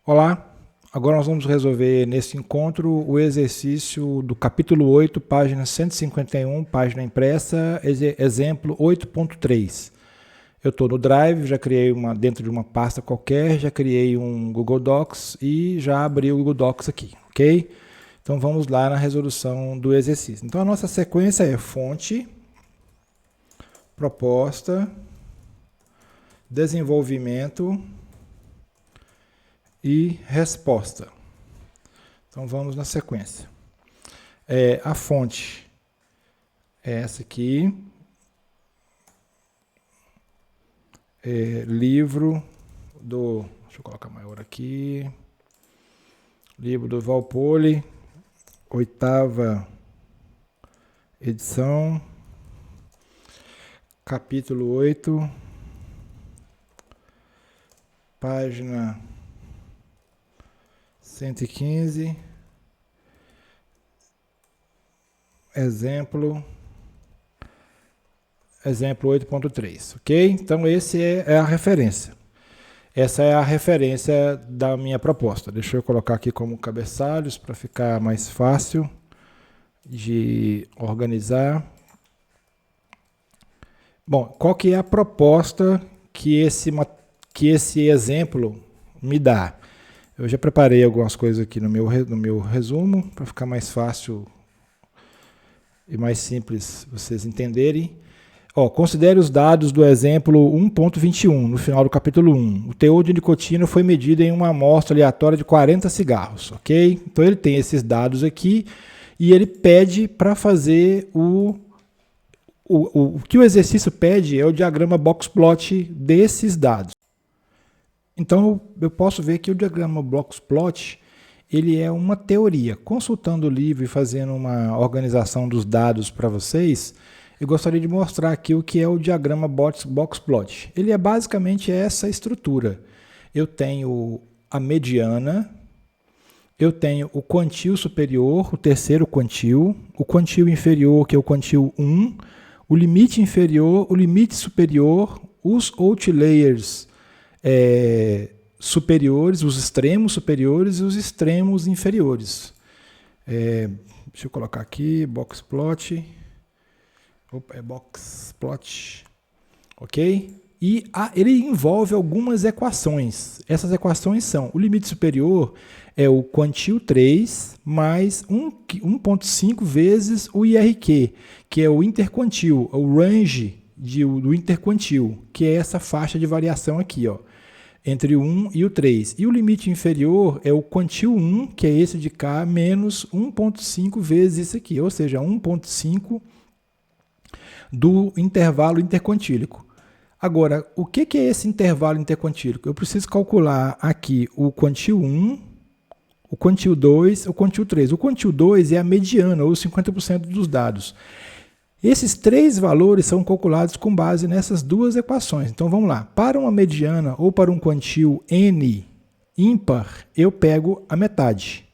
Olá, agora nós vamos resolver nesse encontro o exercício do capítulo 8, página 151, página impressa, exemplo 8.3. Eu estou no Drive, já criei dentro de uma pasta qualquer, já criei um Google Docs e já abri o Google Docs aqui, ok? Então vamos lá na resolução do exercício. Então a nossa sequência é fonte, proposta, desenvolvimento e resposta. Então vamos na sequência. A fonte é essa aqui. Livro do... Deixa eu colocar maior aqui. Livro do Walpole, 8ª edição. Capítulo 8. Página 115, exemplo 8.3, ok? Então esse é a referência. Essa é a referência da minha proposta. Deixa eu colocar aqui como cabeçalhos para ficar mais fácil de organizar. Bom, qual que é a proposta que esse exemplo me dá? Eu já preparei algumas coisas aqui no meu resumo, para ficar mais fácil e mais simples vocês entenderem. Considere os dados do exemplo 1.21, no final do capítulo 1. O teor de nicotina foi medido em uma amostra aleatória de 40 cigarros, ok? Então ele tem esses dados aqui e ele pede para fazer o que o exercício pede é o diagrama box-plot desses dados. Então, eu posso ver que o diagrama box-plot ele é uma teoria. Consultando o livro e fazendo uma organização dos dados para vocês, eu gostaria de mostrar aqui o que é o diagrama box-plot. Ele é basicamente essa estrutura. Eu tenho a mediana, eu tenho o quantil superior, o terceiro quantil, o quantil inferior, que é o quantil 1, o limite inferior, o limite superior, os outliers superiores, os extremos superiores e os extremos inferiores. Deixa eu colocar aqui, boxplot. Boxplot. Ok? E ele envolve algumas equações. Essas equações são: o limite superior é o quantil 3 mais 1,5 vezes o IRQ, que é o interquantil, o range do interquantil, que é essa faixa de variação aqui, entre o 1 e o 3. E o limite inferior é o quantil 1, que é esse de cá, menos 1,5 vezes esse aqui, ou seja, 1,5 do intervalo interquantílico. Agora, o que é esse intervalo interquantílico? Eu preciso calcular aqui o quantil 1, o quantil 2, o quantil 3. O quantil 2 é a mediana, ou 50% dos dados. Esses três valores são calculados com base nessas duas equações. Então vamos lá. Para uma mediana ou para um quantil n ímpar, eu pego a metade.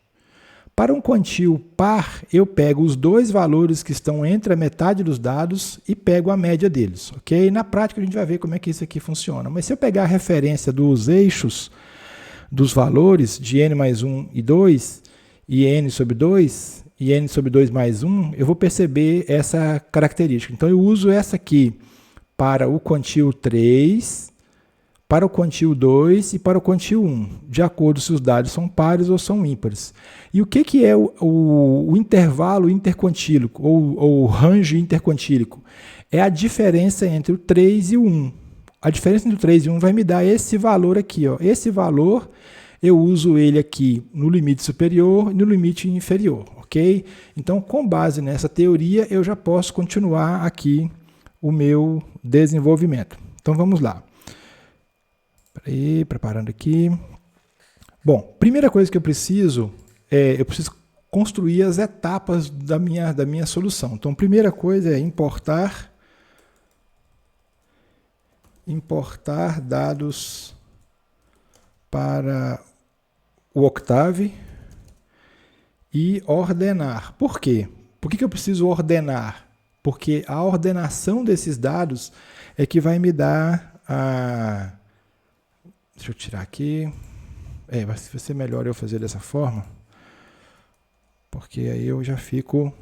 Para um quantil par, eu pego os dois valores que estão entre a metade dos dados e pego a média deles. Ok? Na prática a gente vai ver como é que isso aqui funciona. Mas se eu pegar a referência dos eixos dos valores de n mais 1 e 2 e n sobre 2, e n sobre 2 mais 1, eu vou perceber essa característica. Então, eu uso essa aqui para o quantil 3, para o quantil 2 e para o quantil 1, de acordo se os dados são pares ou são ímpares. E o que é o intervalo interquantílico, ou o range interquantílico? É a diferença entre o 3 e o 1. A diferença entre o 3 e o 1 vai me dar esse valor aqui. Esse valor, eu uso ele aqui no limite superior e no limite inferior. Ok? Então, com base nessa teoria, eu já posso continuar aqui o meu desenvolvimento. Então, vamos lá. Preparando aqui. Bom, primeira coisa que eu preciso construir as etapas da minha solução. Então, primeira coisa é importar dados para o Octave e ordenar. Por quê? Por que eu preciso ordenar? Porque a ordenação desses dados é que vai me dar a... Deixa eu tirar aqui. Vai ser melhor eu fazer dessa forma, porque aí eu já fico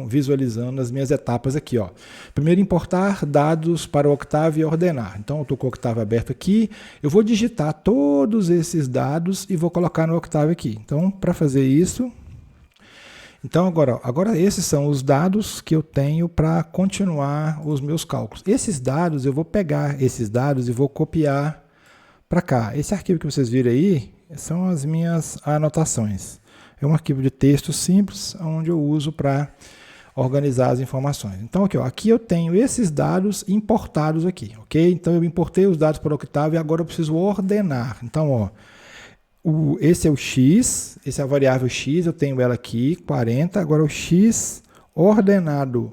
visualizando as minhas etapas aqui, ó. Primeiro, importar dados para o Octave e ordenar. Então, eu estou com o Octave aberto aqui, eu vou digitar todos esses dados e vou colocar no Octave aqui. Então, para fazer isso, então agora esses são os dados que eu tenho para continuar os meus cálculos. Esses dados, eu vou pegar esses dados e vou copiar para cá. Esse arquivo que vocês viram aí são as minhas anotações. É um arquivo de texto simples, onde eu uso para organizar as informações. Então, aqui eu tenho esses dados importados aqui, ok? Então, eu importei os dados para o Octave e agora eu preciso ordenar. Então, esse é o x, essa é a variável x, eu tenho ela aqui, 40. Agora, o x ordenado.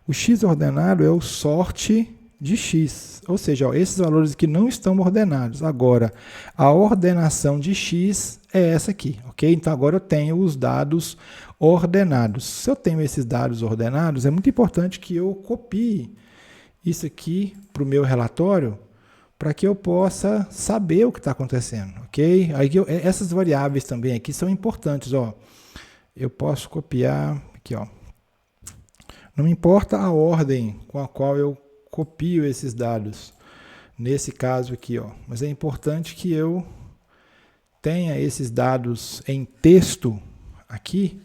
O x ordenado é o sorte de x, ou seja, esses valores aqui não estão ordenados. Agora, a ordenação de x é essa aqui, ok? Então, agora eu tenho os dados ordenados. Se eu tenho esses dados ordenados, é muito importante que eu copie isso aqui para o meu relatório, para que eu possa saber o que está acontecendo, ok? Aí essas variáveis também aqui são importantes, ó. Eu posso copiar aqui, ó. Não importa a ordem com a qual eu copio esses dados, nesse caso aqui, ó. Mas é importante que eu tenha esses dados em texto aqui.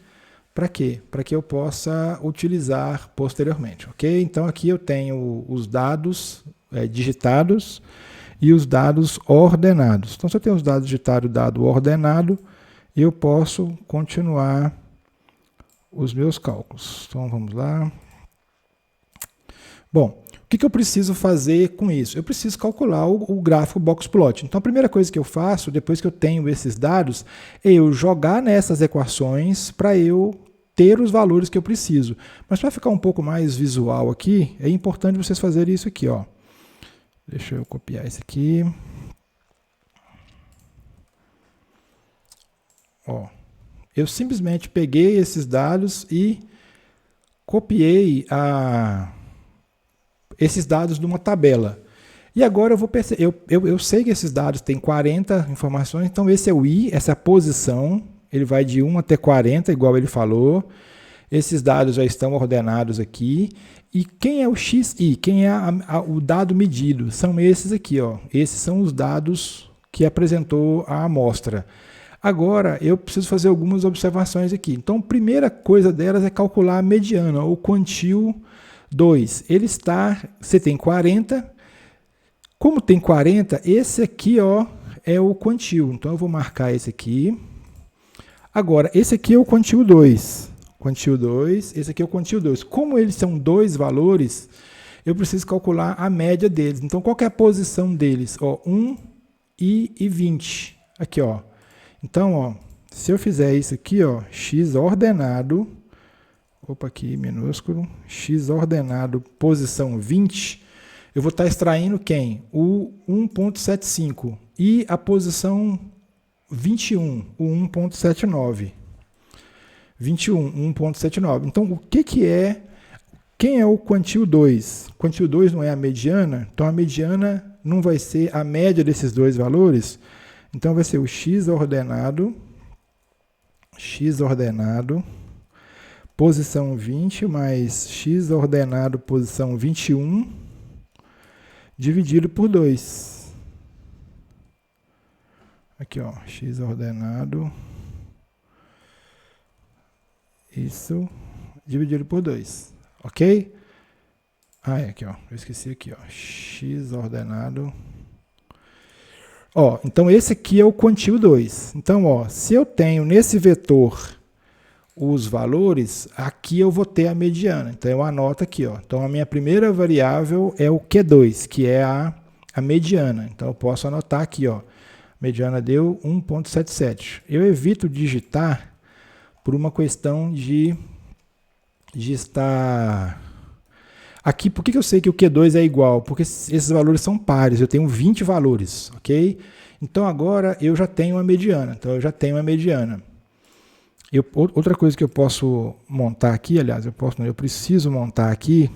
Para quê? Para que eu possa utilizar posteriormente, ok? Então, aqui eu tenho os dados digitados e os dados ordenados. Então, se eu tenho os dados digitados e o dado ordenado, eu posso continuar os meus cálculos. Então, vamos lá. Bom, o que eu preciso fazer com isso? Eu preciso calcular o gráfico boxplot. Então, a primeira coisa que eu faço, depois que eu tenho esses dados, é eu jogar nessas equações para eu ter os valores que eu preciso. Mas para ficar um pouco mais visual aqui, é importante vocês fazerem isso aqui, ó. Deixa eu copiar esse aqui. Ó, eu simplesmente peguei esses dados e copiei esses dados numa tabela. E agora eu vou perceber, eu sei que esses dados têm 40 informações, então esse é o I, essa é a posição, ele vai de 1 até 40, igual ele falou. Esses dados já estão ordenados aqui. E quem é o XI? Quem é o dado medido? São esses aqui, ó. Esses são os dados que apresentou a amostra. Agora, eu preciso fazer algumas observações aqui. Então, a primeira coisa delas é calcular a mediana, o quantil 2. Você tem 40. Como tem 40, esse aqui, ó, é o quantil. Então, eu vou marcar esse aqui. Agora, esse aqui é o quantil 2. Quantil 2, esse aqui é o quantil 2. Como eles são dois valores, eu preciso calcular a média deles. Então, qual que é a posição deles? Ó, 1 e 20. Aqui, ó. Então, ó, se eu fizer isso aqui, ó, x ordenado, opa, aqui minúsculo, x ordenado, posição 20, eu vou estar extraindo quem? O 1.75 e a posição 21, o 1.79. 21, 1.79. Então, o que é? Quem é o quantil 2? Quantil 2 não é a mediana, então a mediana não vai ser a média desses dois valores. Então, vai ser o x ordenado, posição 20, mais x ordenado, posição 21, dividido por 2. Aqui, ó, x ordenado, isso, dividido por 2, ok? Aqui, ó, eu esqueci aqui, ó, x ordenado. Ó, então esse aqui é o quantil 2. Então, ó, se eu tenho nesse vetor os valores, aqui eu vou ter a mediana. Então, eu anoto aqui, ó. Então, a minha primeira variável é o Q2, que é a mediana. Então, eu posso anotar aqui, ó. Mediana deu 1.77. Eu evito digitar por uma questão de estar... Aqui, por que eu sei que o Q2 é igual? Porque esses valores são pares, eu tenho 20 valores, ok? Então, agora eu já tenho a mediana. Então, eu já tenho a mediana. Outra coisa que eu posso montar aqui, aliás, eu preciso montar aqui...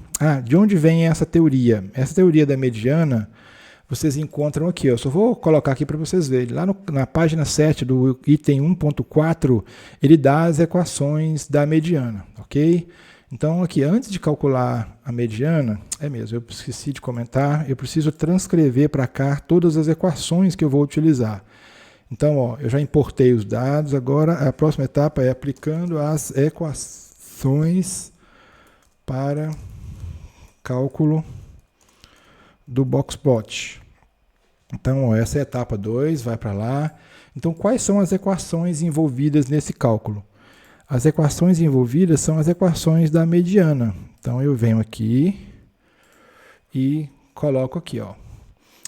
de onde vem essa teoria? Essa teoria da mediana vocês encontram aqui. Eu só vou colocar aqui para vocês verem. Lá na página 7 do item 1.4, ele dá as equações da mediana, ok? Então, aqui, antes de calcular a mediana, é mesmo, eu esqueci de comentar, eu preciso transcrever para cá todas as equações que eu vou utilizar. Então, ó, eu já importei os dados, agora a próxima etapa é aplicando as equações para cálculo do boxplot. Então, ó, essa é a etapa 2, vai para lá. Então, quais são as equações envolvidas nesse cálculo? As equações envolvidas são as equações da mediana. Então, eu venho aqui e coloco aqui, ó.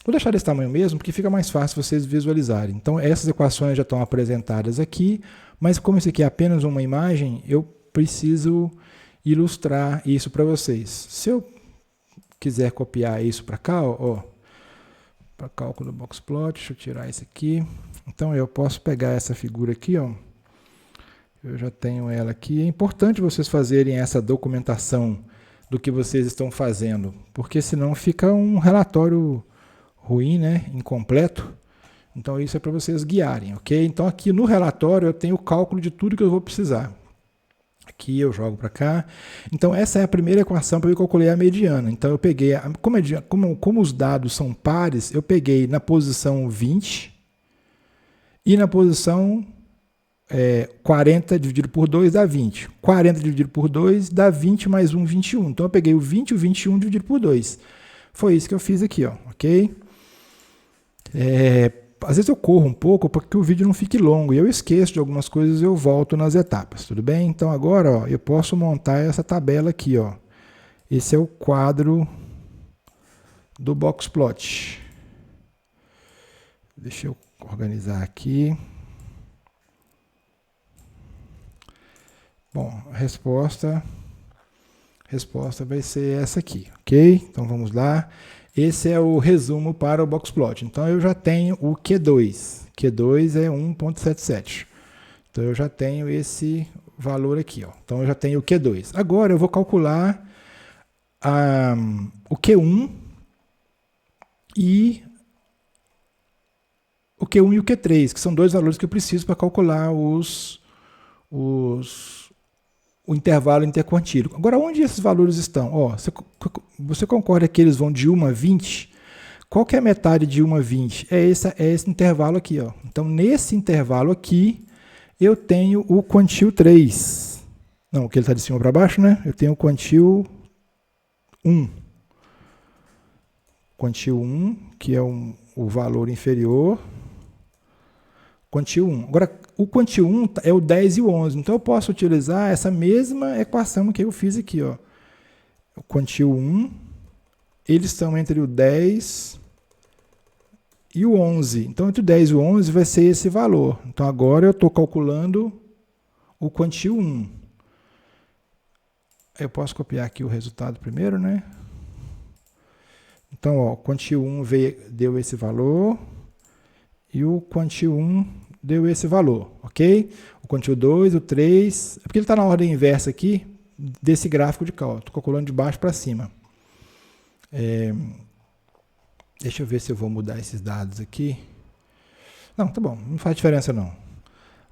Vou deixar desse tamanho mesmo, porque fica mais fácil vocês visualizarem. Então, essas equações já estão apresentadas aqui, mas como isso aqui é apenas uma imagem, eu preciso ilustrar isso para vocês. Se eu quiser copiar isso para cá, ó, para cálculo do boxplot, deixa eu tirar isso aqui. Então, eu posso pegar essa figura aqui, ó. Eu já tenho ela aqui. É importante vocês fazerem essa documentação do que vocês estão fazendo, porque senão fica um relatório ruim, né? Incompleto. Então isso é para vocês guiarem, ok? Então aqui no relatório eu tenho o cálculo de tudo que eu vou precisar. Aqui eu jogo para cá. Então essa é a primeira equação para eu calcular a mediana. Então eu peguei, como os dados são pares, eu peguei na posição 20 e na posição 40 dividido por 2 dá 20. 40 dividido por 2 dá 20 mais 1, 21. Então eu peguei o 20 e o 21 dividido por 2. Foi isso que eu fiz aqui, ó, ok? Às vezes eu corro um pouco para que o vídeo não fique longo e eu esqueço de algumas coisas e eu volto nas etapas, tudo bem? Então agora, ó, eu posso montar essa tabela aqui, ó. Esse é o quadro do boxplot. Deixa eu organizar aqui. Bom, a resposta vai ser essa aqui, ok? Então vamos lá. Esse é o resumo para o boxplot. Então eu já tenho o Q2. Q2 é 1.77. Então eu já tenho esse valor aqui, ó. Então eu já tenho o Q2. Agora eu vou calcular o Q1 e o Q3, que são dois valores que eu preciso para calcular o intervalo interquartílico. Agora, onde esses valores estão? Ó, você concorda que eles vão de 1 a 20? Qual que é a metade de 1 a 20? É esse intervalo aqui. Ó. Então, nesse intervalo aqui, eu tenho o quantil 3. Não, que ele está de cima para baixo, né? Eu tenho o quantil 1. Quantil 1, que é o valor inferior. Quantil 1. Agora, o quantil 1 é o 10 e o 11. Então, eu posso utilizar essa mesma equação que eu fiz aqui. Ó. O quantil 1, eles estão entre o 10 e o 11. Então, entre o 10 e o 11 vai ser esse valor. Então, agora eu estou calculando o quantil 1. Eu posso copiar aqui o resultado primeiro, né? Então, ó, o quantil 1 deu esse valor e o quantil 1 deu esse valor, ok? O quantil 2, o 3, é porque ele está na ordem inversa aqui desse gráfico de cálculo. Estou calculando de baixo para cima. Deixa eu ver se eu vou mudar esses dados aqui. Não, tá bom, não faz diferença não.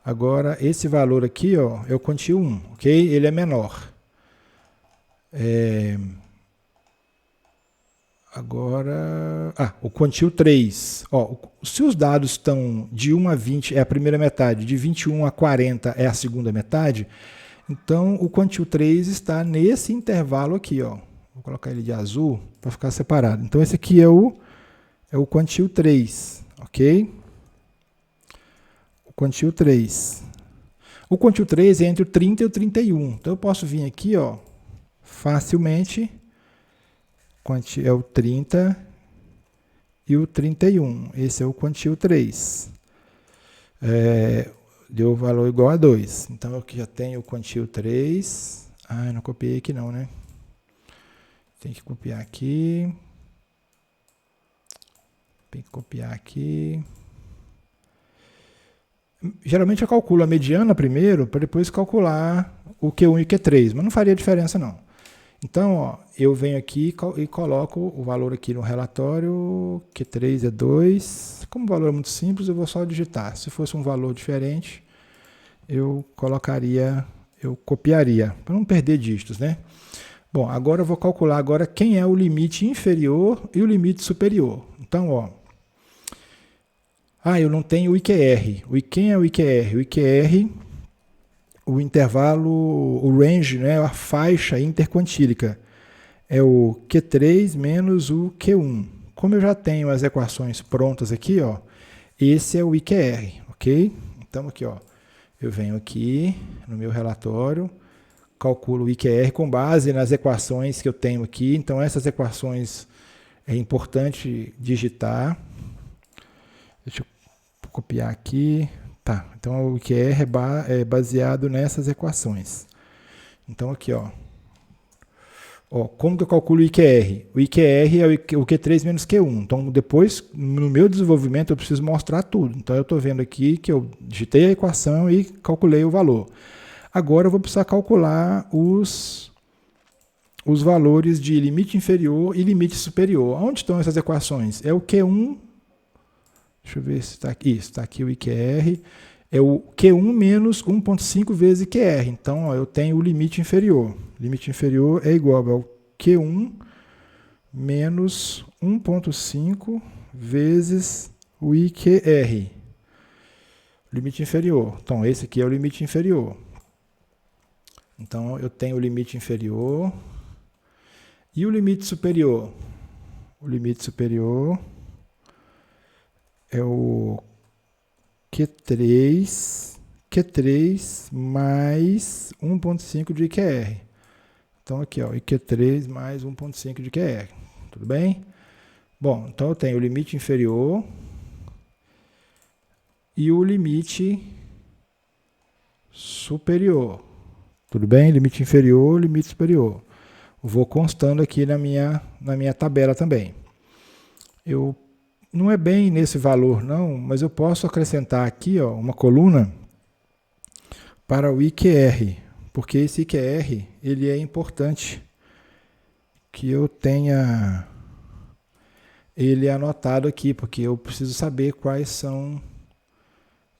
Agora, esse valor aqui, ó, é o quantil 1, ok? Ele é menor. Agora, o quantil 3. Ó, se os dados estão de 1 a 20 é a primeira metade, de 21 a 40 é a segunda metade, então o quantil 3 está nesse intervalo aqui. Ó. Vou colocar ele de azul para ficar separado. Então esse aqui é o quantil 3, ok? O quantil 3. O quantil 3 é entre o 30 e o 31. Então eu posso vir aqui, ó, facilmente. É o 30 e o 31. Esse é o quantil 3. Deu valor igual a 2. Então, eu já tenho o quantil 3. Eu não copiei aqui não, né? Tem que copiar aqui. Tem que copiar aqui. Geralmente eu calculo a mediana primeiro, para depois calcular o Q1 e o Q3. Mas não faria diferença não. Então, ó, eu venho aqui e coloco o valor aqui no relatório, Q3 é 2. Como o valor é muito simples, eu vou só digitar. Se fosse um valor diferente, eu colocaria, eu copiaria, para não perder dígitos, né? Bom, agora eu vou calcular agora quem é o limite inferior e o limite superior. Então, ó, eu não tenho o IQR. Quem é o IQR? O IQR, o intervalo, o range, né, a faixa interquantílica, é o Q3 menos o Q1. Como eu já tenho as equações prontas aqui, ó, esse é o IQR, ok? Então aqui, ó, eu venho aqui no meu relatório, calculo o IQR com base nas equações que eu tenho aqui. Então essas equações é importante digitar. Deixa eu copiar aqui. Tá, então o IQR é baseado nessas equações. Então aqui, ó, como que eu calculo o IQR? O IQR é o Q3 menos Q1. Então depois, no meu desenvolvimento, eu preciso mostrar tudo. Então eu estou vendo aqui que eu digitei a equação e calculei o valor. Agora eu vou precisar calcular os valores de limite inferior e limite superior. Onde estão essas equações? É o Q1, deixa eu ver se está aqui. Isso, está aqui o IQR. É o Q1 menos 1,5 vezes IQR. Então, ó, eu tenho o limite inferior. O limite inferior é igual ao Q1 menos 1,5 vezes o IQR. Limite inferior. Então, esse aqui é o limite inferior. Então, eu tenho o limite inferior. E o limite superior? O limite superior é o Q3 mais 1,5 de IQR. Então, aqui, ó, IQ3 mais 1,5 de IQR. Tudo bem? Bom, então eu tenho o limite inferior e o limite superior. Tudo bem? Limite inferior, limite superior. Vou constando aqui na minha tabela também. Não é bem nesse valor, não, mas eu posso acrescentar aqui, ó, uma coluna para o IQR, porque esse IQR ele é importante que eu tenha ele anotado aqui, porque eu preciso saber quais são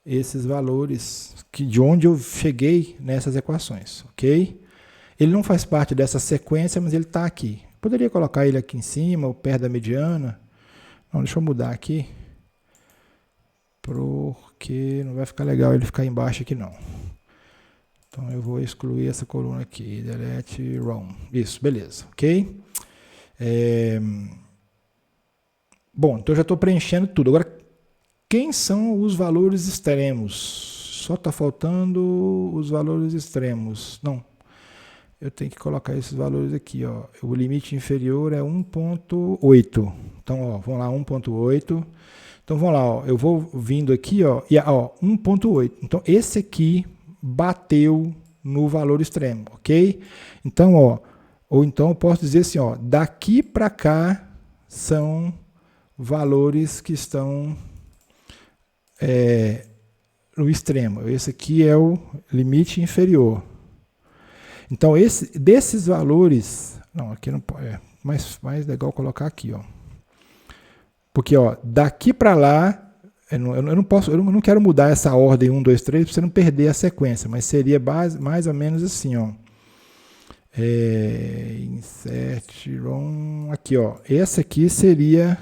esses valores, de onde eu cheguei nessas equações, ok? Ele não faz parte dessa sequência, mas ele está aqui. Poderia colocar ele aqui em cima, ou perto da mediana. Não, deixa eu mudar aqui, porque não vai ficar legal ele ficar embaixo aqui não. Então eu vou excluir essa coluna aqui, delete row. Isso, beleza, ok? Bom, então eu já estou preenchendo tudo. Agora, quem são os valores extremos? Só está faltando os valores extremos. Não, eu tenho que colocar esses valores aqui, ó. O limite inferior é 1,8. Então, ó, vamos lá, 1,8. Então, vamos lá, ó. Eu vou vindo aqui, ó, e ó, 1,8. Então, esse aqui bateu no valor extremo, ok? Então, ó, ou então eu posso dizer assim, ó, daqui para cá são valores que estão no extremo. Esse aqui é o limite inferior. Então, desses valores... Não, aqui não pode... É mais legal colocar aqui, ó. Porque, ó, daqui para lá... Eu não quero mudar essa ordem 1, 2, 3 para você não perder a sequência, mas seria mais ou menos assim, ó. Insert ROM... Aqui, ó. Esse aqui seria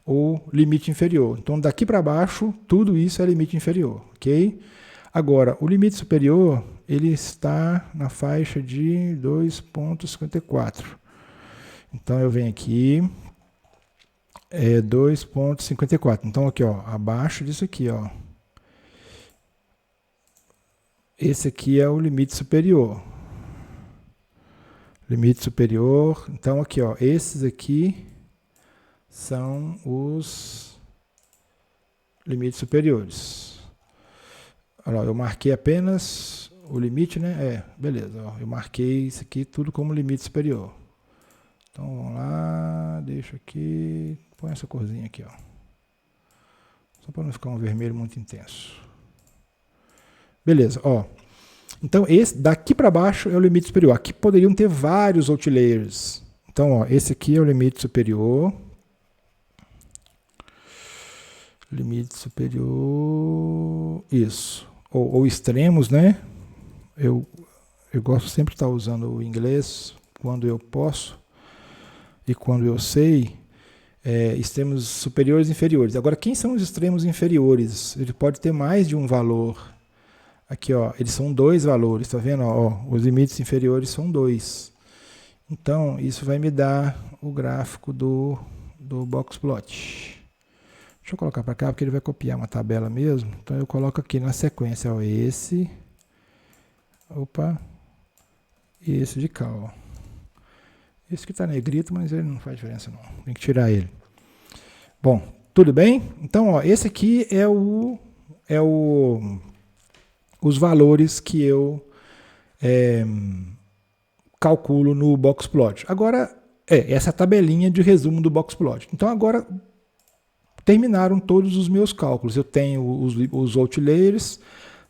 o limite inferior. Então, daqui para baixo, tudo isso é limite inferior, ok? Agora, o limite superior, ele está na faixa de 2,54. Então, eu venho aqui, 2,54. Então, aqui, ó, abaixo disso aqui, ó. Esse aqui é o limite superior. Limite superior. Então, aqui, ó, esses aqui são os limites superiores. Olha lá, eu marquei apenas o limite, né? Beleza. Ó, eu marquei isso aqui tudo como limite superior. Então, vamos lá, deixa aqui, põe essa corzinha aqui, ó. Só para não ficar um vermelho muito intenso. Beleza, ó. Então, esse daqui para baixo é o limite superior. Aqui poderiam ter vários outliers. Então, ó, esse aqui é o limite superior. Limite superior. Isso. Ou extremos, né? Eu gosto sempre de estar usando o inglês quando eu posso e quando eu sei. Extremos superiores e inferiores. Agora, quem são os extremos inferiores? Ele pode ter mais de um valor. Aqui, ó, eles são 2 valores, tá vendo? Ó, os limites inferiores são 2. Então, isso vai me dar o gráfico do boxplot. Deixa eu colocar para cá, porque ele vai copiar uma tabela mesmo. Então, eu coloco aqui na sequência, ó, esse. Opa. E esse de cá, ó. Esse que está negrito, mas ele não faz diferença não. Tem que tirar ele. Bom, tudo bem? Então, ó, esse aqui os valores que eu calculo no boxplot. Agora, essa tabelinha de resumo do boxplot. Então, agora terminaram todos os meus cálculos. Eu tenho os outliers.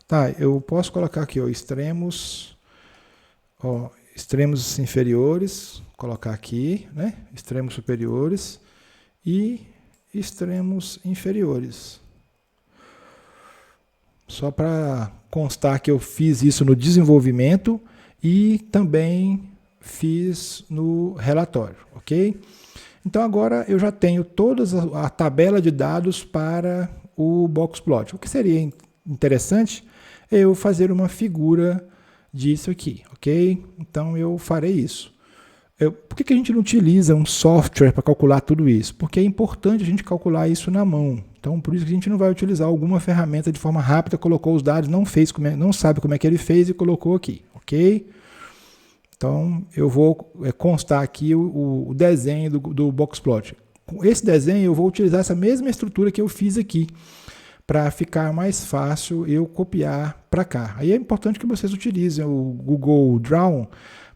Tá, eu posso colocar aqui, ó, extremos inferiores, colocar aqui, né? Extremos superiores e extremos inferiores. Só para constar que eu fiz isso no desenvolvimento e também fiz no relatório, ok? Então agora eu já tenho toda a tabela de dados para o boxplot. O que seria interessante é eu fazer uma figura disso aqui, ok? Então eu farei isso. Por que a gente não utiliza um software para calcular tudo isso? Porque é importante a gente calcular isso na mão. Então, por isso que a gente não vai utilizar alguma ferramenta de forma rápida, colocou os dados, não sabe como é que ele fez e colocou aqui, ok? Então, eu vou constar aqui o desenho do boxplot. Com esse desenho, eu vou utilizar essa mesma estrutura que eu fiz aqui, para ficar mais fácil eu copiar para cá. Aí é importante que vocês utilizem o Google Draw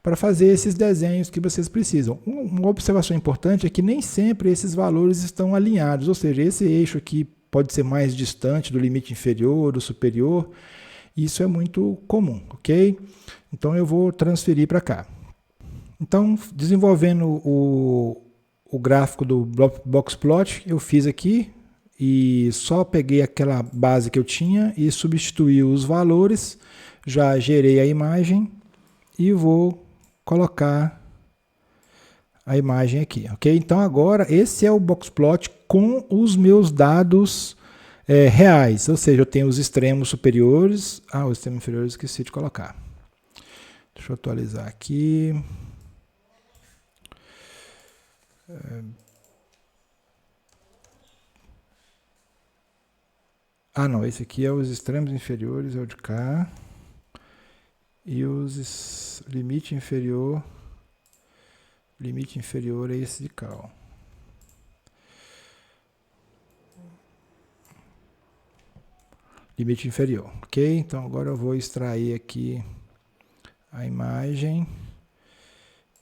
para fazer esses desenhos que vocês precisam. Uma observação importante é que nem sempre esses valores estão alinhados, ou seja, esse eixo aqui pode ser mais distante do limite inferior, do superior. Isso é muito comum, ok? Então eu vou transferir para cá. Então, desenvolvendo o gráfico do boxplot, eu fiz aqui e só peguei aquela base que eu tinha e substituí os valores, já gerei a imagem e vou colocar a imagem aqui, ok? Então agora esse é o boxplot com os meus dados reais, ou seja, eu tenho os extremos superiores, os extremos inferiores eu esqueci de colocar. Deixa eu atualizar aqui. Não, esse aqui é os extremos inferiores, é o de cá. E os limite inferior é esse de cá, ó. Limite inferior, ok? Então agora eu vou extrair aqui a imagem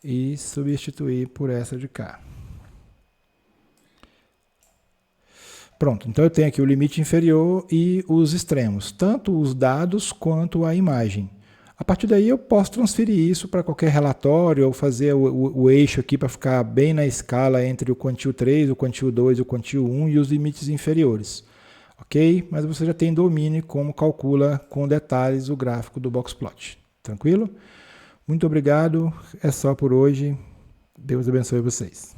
e substituir por essa de cá. Pronto, então eu tenho aqui o limite inferior e os extremos, tanto os dados quanto a imagem. A partir daí eu posso transferir isso para qualquer relatório ou fazer o eixo aqui para ficar bem na escala entre o quantile 3, o quantile 2, o quantile 1 e os limites inferiores. Ok? Mas você já tem domínio como calcula com detalhes o gráfico do boxplot. Tranquilo? Muito obrigado. É só por hoje. Deus abençoe vocês.